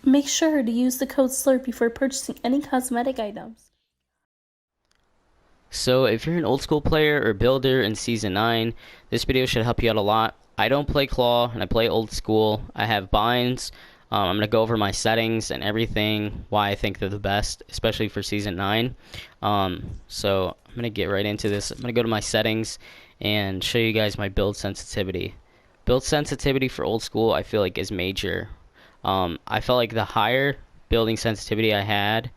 Make sure to use the code SLURP before purchasing any cosmetic items. So if you're an old school player or builder in Season 9, this video should help you out a lot. I don't play Claw, and I play old school. I have binds. I'm going to go over my settings and everything, why I think they're the best, especially for Season 9. So I'm going to get right into this. I'm going to go to my settings and show you guys my build sensitivity. Build sensitivity for old school I feel like is major. I felt like the higher building sensitivity I had,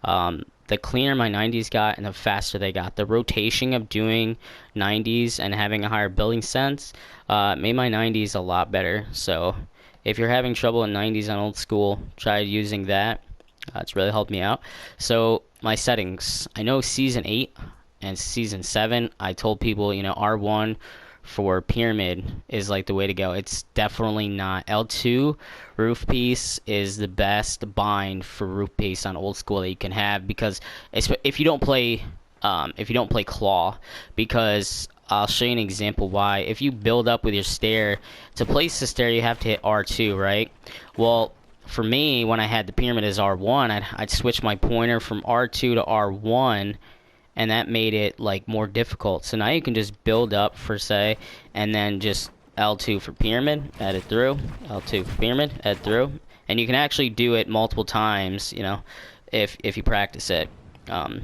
the cleaner my 90s got and the faster they got. The rotation of doing 90s and having a higher building sense made my 90s a lot better. So if you're having trouble in 90s on old school, try using that. It's really helped me out. So my settings, I know Season 8 and Season 7, I told people, you know, R1 for pyramid is like the way to go. It's definitely not. L2 roof piece is the best bind for roof piece on old school that you can have, because if you don't play claw, because I'll show you an example why. If you build up with your stair, to place the stair you have to hit R2, right? Well, for me, when I had the pyramid as R1, I'd switch my pointer from R2 to R1, and that made it like more difficult. So now you can just build up for say, and then just L2 for pyramid, add it through, L2 for pyramid, add through, and you can actually do it multiple times, you know, if you practice it. I'm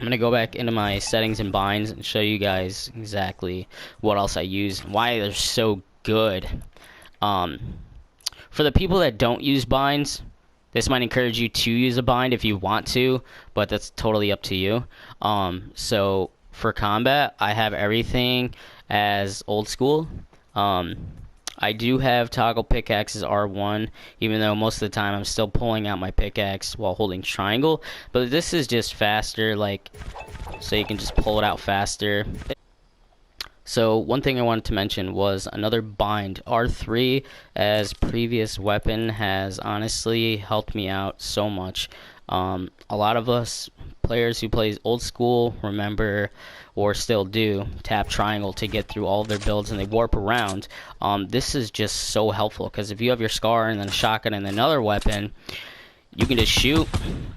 gonna go back into my settings and binds and show you guys exactly what else I use, why they're so good. For the people that don't use binds, this might encourage you to use a bind if you want to, but that's totally up to you. So for combat, I have everything as old school. I do have toggle pickaxes R1, even though most of the time I'm still pulling out my pickaxe while holding triangle. But this is just faster, like, so you can just pull it out faster. So one thing I wanted to mention was another bind. R3 as previous weapon has honestly helped me out so much. A lot of us players who plays old school remember, or still do, tap triangle to get through all of their builds, and they warp around. This is just so helpful, because if you have your scar and then a shotgun and another weapon, you can just shoot,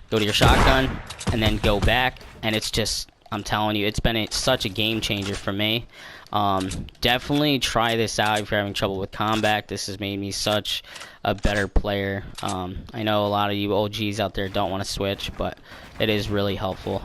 go to your shotgun, and then go back, and it's just, I'm telling you, it's been such a game changer for me. Definitely try this out if you're having trouble with combat. This has made me such a better player. I know a lot of you OGs out there don't want to switch, but it is really helpful.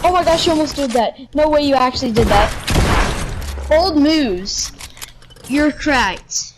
Oh my gosh, you almost did that. No way you actually did that. Old moves. You're correct.